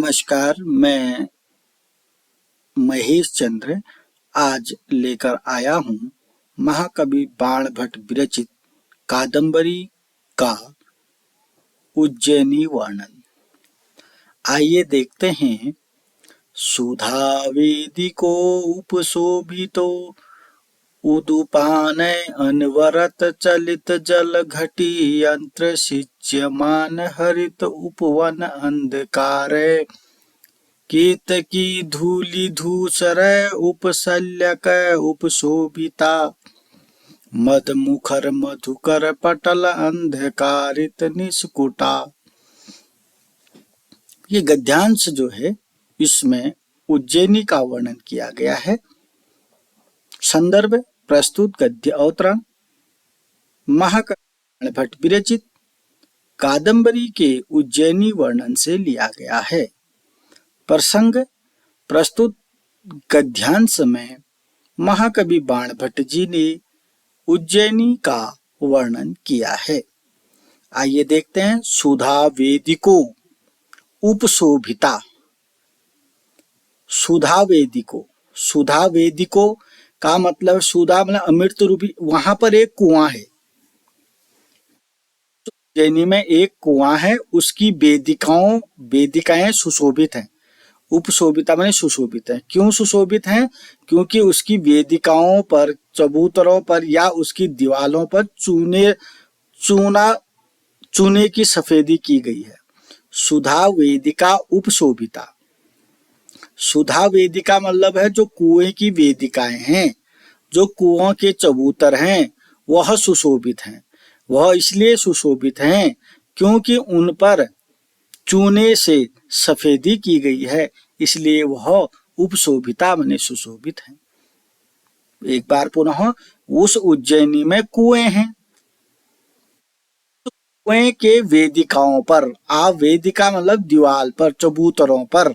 नमस्कार, मैं महेश चंद्र आज लेकर आया हूँ महाकवि बाणभट्ट विरचित कादम्बरी का उज्जैनी वर्णन। आइए देखते हैं। सुधावेदिको उपशोभितो उदुपानय अनवरत चलित जल घटी यंत्र सिच्यमान हरित उपवन अंधकारे केतकी धूलि धूसर उपशल्यक उपशोभिता मदमुखर मधुकर पटल अंधकारित निष्कुटा। ये गद्यांश जो है इसमें उज्जैनी का वर्णन किया गया है। संदर्भ प्रस्तुत गद्य अवतरण महाकवि बाणभट्ट विरचित कादम्बरी के उज्जैनी वर्णन से लिया गया है। प्रसंग प्रस्तुत गद्यांश में महाकवि बाणभट्ट जी ने उज्जैनी का वर्णन किया है। आइए देखते हैं। सुधा वेदिको उपशोभिता। सुधा वेदिको का मतलब सुधा मतलब अमृत रूपी। वहां पर एक कुआं है, उज्जैनी में एक कुआं है, उसकी वेदिकाएं सुशोभित हैं। उपशोभिता माने सुशोभित है। क्यों सुशोभित हैं? क्योंकि उसकी वेदिकाओं पर, चबूतरों पर या उसकी दीवालों पर चूने की सफेदी की गई है। सुधा वेदिका उपशोभिता। सुधा वेदिका मतलब है जो कुएं की वेदिकाएं हैं, जो कुओं के चबूतर हैं, वह सुशोभित हैं। वह इसलिए सुशोभित हैं क्योंकि उन पर चूने से सफेदी की गई है, इसलिए वह उपशोभिता माने सुशोभित है। एक बार पुनः, उस उज्जैनी में कुएं हैं, कुएं के वेदिकाओं पर, वेदिका मतलब दीवाल पर, चबूतरों पर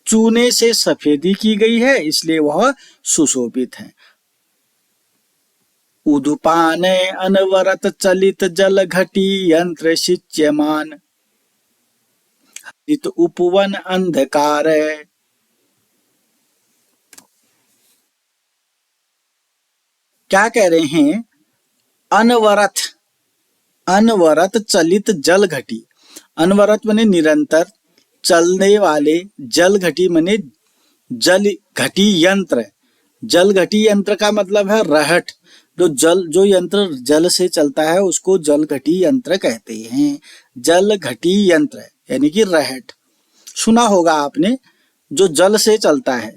चूने से सफेदी की गई है, इसलिए वह सुशोभित है। उदुपाने अनवरत चलित जल घटी यंत्र सिच्यमान हरित उपवन अंधकार। क्या कह रहे हैं? अनवरत चलित जल घटी। अनवरत माने निरंतर, चलने वाले, जल घटी माने जल घटी यंत्र। जल घटी यंत्र का मतलब है रहट। जो यंत्र जल से चलता है उसको जल घटी यंत्र कहते हैं। जल घटी यंत्र यानी कि रहट। सुना होगा आपने, जो जल से चलता है,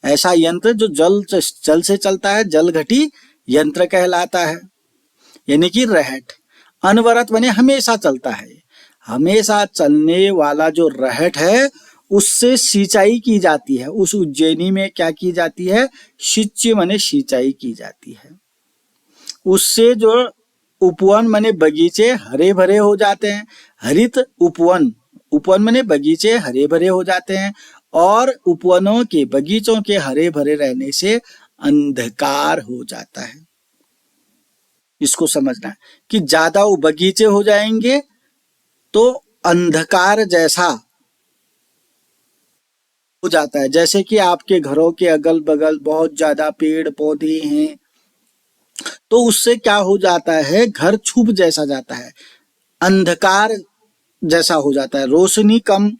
ऐसा यंत्र जो जल से चलता है जल घटी यंत्र कहलाता है, यानी कि रहट। अनवरत माने हमेशा चलता है। हमेशा चलने वाला जो रहट है उससे सिंचाई की जाती है। उस उज्जैनी में क्या की जाती है? सिंचाई माने सिंचाई की जाती है। उससे जो उपवन माने बगीचे हरे भरे हो जाते हैं। हरित उपवन, उपवन माने बगीचे हरे भरे हो जाते हैं, और उपवनों के, बगीचों के हरे भरे रहने से अंधकार हो जाता है। इसको समझना है कि ज्यादा वो बगीचे हो जाएंगे तो अंधकार जैसा हो जाता है। जैसे कि आपके घरों के अगल बगल बहुत ज्यादा पेड़ पौधे हैं, तो उससे क्या हो जाता है? घर छुप जैसा जाता है, अंधकार जैसा हो जाता है, रोशनी कम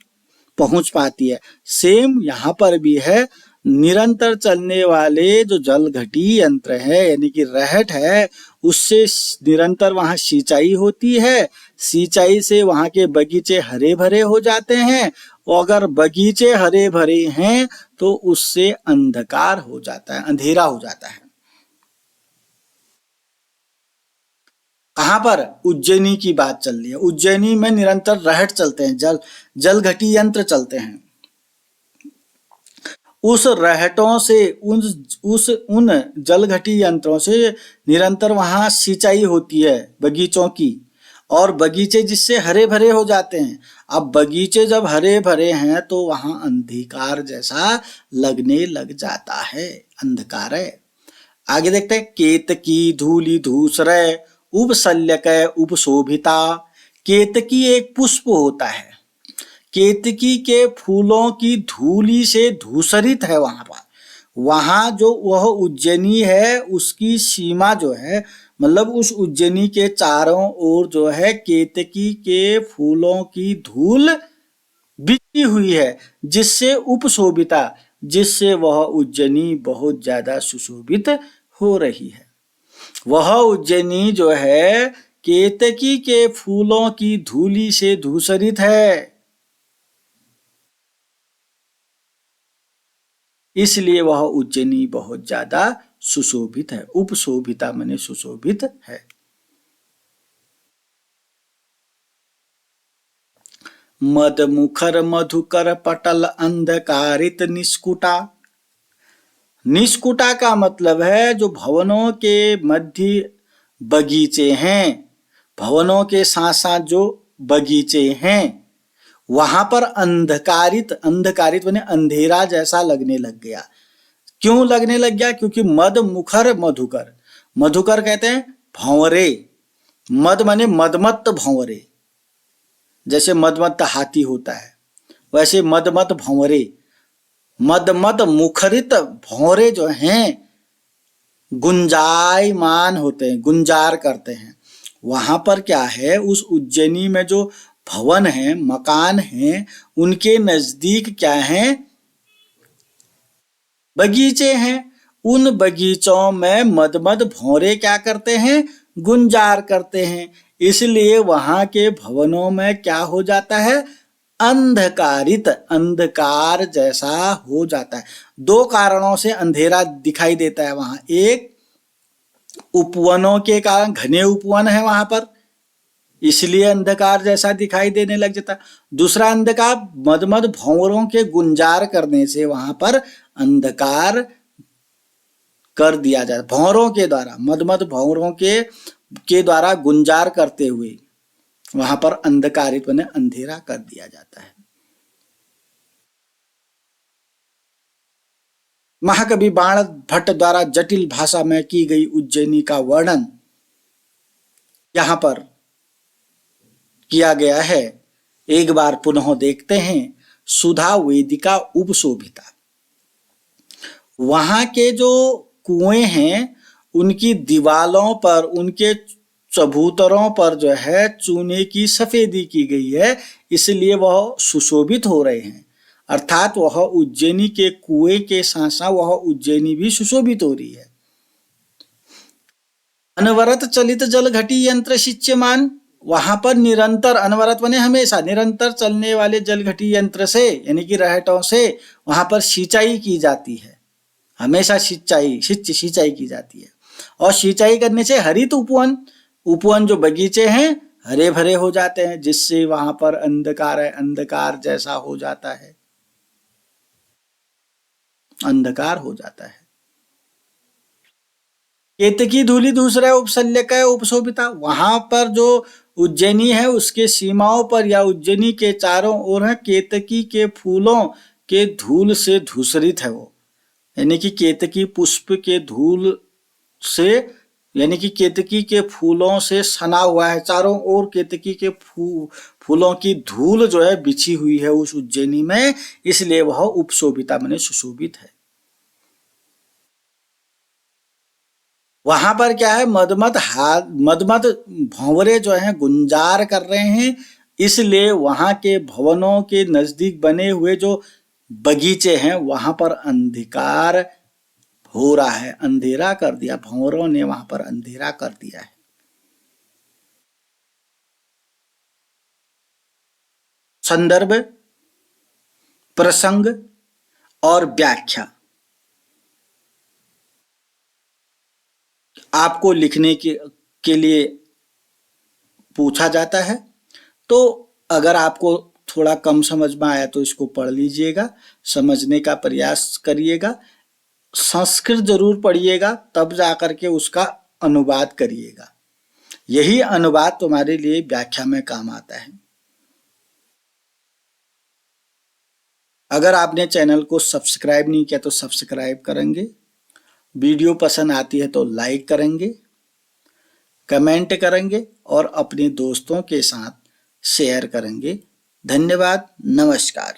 पहुंच पाती है। सेम यहाँ पर भी है। निरंतर चलने वाले जो जल घटी यंत्र है यानी कि रहट है, उससे निरंतर वहां सिंचाई होती है। सिंचाई से वहां के बगीचे हरे भरे हो जाते हैं, और अगर बगीचे हरे भरे हैं तो उससे अंधकार हो जाता है, अंधेरा हो जाता है। कहां पर? उज्जैनी की बात चल रही है। उज्जैनी में निरंतर रहट चलते हैं, जल घटी यंत्र चलते हैं। उस रहटों से, उन जल घटी यंत्रों से निरंतर वहां सिंचाई होती है बगीचों की, और बगीचे जिससे हरे भरे हो जाते हैं। अब बगीचे जब हरे भरे हैं तो वहां अंधकार जैसा लगने लग जाता है, अंधकार है। आगे देखते हैं। केतकी धूलि धूसर उपशल्यक उपशोभिता। केतकी एक पुष्प होता है। केतकी के फूलों की धूली से धूसरित है वहां पर। वहां जो वह उज्जैनी है उसकी सीमा जो है, मतलब उस उज्जैनी के चारों ओर जो है केतकी के फूलों की धूल बिछी हुई है, जिससे उपशोभिता, जिससे वह उज्जैनी बहुत ज्यादा सुशोभित हो रही है। वह उज्जैनी जो है केतकी के फूलों की धूली से धूसरित है, इसलिए वह उज्जैनी बहुत ज्यादा सुशोभित है। उपशोभिता माने सुशोभित है। मद मुखर मधुकर पटल अंधकारित निष्कुटा। निष्कुटा का मतलब है जो भवनों के मध्य बगीचे हैं, भवनों के साथ साथ जो बगीचे हैं वहां पर अंधकारित, अंधकारित माने अंधेरा जैसा लगने लग गया। क्यों लगने लग गया? क्योंकि मद मुखर मधुकर, मधुकर कहते हैं भंवरे, मद माने मदमत्त भंवरे, जैसे मदमत्त हाथी होता है वैसे मदमत भंवरे, मदमत मुखरित भंवरे जो हैं गुंजायमान होते हैं, गुंजार करते हैं। वहां पर क्या है, उस उज्जैनी में जो भवन है, मकान है, उनके नजदीक क्या है, बगीचे हैं। उन बगीचों में मदमद भौरे क्या करते हैं, गुंजार करते हैं। इसलिए वहां के भवनों में क्या हो जाता है, अंधकारित, अंधकार जैसा हो जाता है। दो कारणों से अंधेरा दिखाई देता है वहां। एक, उपवनों के कारण, घने उपवन है वहां पर, इसलिए अंधकार जैसा दिखाई देने लग जाता। दूसरा अंधकार मदमद भंवरों के गुंजार करने से वहां पर अंधकार कर दिया जाता, भंवरों के द्वारा, मदमद भंवरों के द्वारा गुंजार करते हुए वहां पर अंधकारित ने अंधेरा कर दिया जाता है। महाकवि बाण भट्ट द्वारा जटिल भाषा में की गई उज्जैनी का वर्णन यहां पर किया गया है। एक बार पुनः देखते हैं। सुधा वेदिका उपशोभिता। वहां के जो कुएं हैं उनकी दीवालों पर, उनके चबूतरों पर जो है चूने की सफेदी की गई है, इसलिए वह सुशोभित हो रहे हैं। अर्थात वह उज्जैनी के कुएं के साथ साथ वह उज्जैनी भी सुशोभित हो रही है। अनवरत चलित जल घटी यंत्र शिच्यमान। वहां पर निरंतर, अनवरत माने हमेशा, निरंतर चलने वाले जलघटी यंत्र से यानी कि रहटों से वहां पर सिंचाई की जाती है। हमेशा सिंचाई की जाती है। और सिंचाई करने से हरित उपवन, उपवन जो बगीचे हैं हरे भरे हो जाते हैं, जिससे वहां पर अंधकार है, अंधकार जैसा हो जाता है, अंधकार हो जाता है। केतकी धूलि दूसरा उपशल्य का उपशोभिता। वहां पर जो उज्जैनी है उसके सीमाओं पर या उज्जैनी के चारों ओर है केतकी के फूलों के धूल से धूसरित है वो, यानी कि केतकी पुष्प के धूल से, यानी कि केतकी के फूलों से सना हुआ है। चारों ओर केतकी के फूलों की धूल जो है बिछी हुई है उस उज्जैनी में, इसलिए वह उपशोभिता माने सुशोभित है। वहां पर क्या है, मदमद भंवरे जो हैं गुंजार कर रहे हैं, इसलिए वहां के भवनों के नजदीक बने हुए जो बगीचे हैं वहां पर अंधकार हो रहा है, अंधेरा कर दिया, भंवरों ने वहां पर अंधेरा कर दिया है। संदर्भ, प्रसंग और व्याख्या आपको लिखने के लिए पूछा जाता है। तो अगर आपको थोड़ा कम समझ में आया तो इसको पढ़ लीजिएगा, समझने का प्रयास करिएगा, संस्कृत जरूर पढ़िएगा, तब जाकर के उसका अनुवाद करिएगा। यही अनुवाद तुम्हारे लिए व्याख्या में काम आता है। अगर आपने चैनल को सब्सक्राइब नहीं किया तो सब्सक्राइब करेंगे, वीडियो पसंद आती है तो लाइक करेंगे, कमेंट करेंगे और अपने दोस्तों के साथ शेयर करेंगे धन्यवाद, नमस्कार।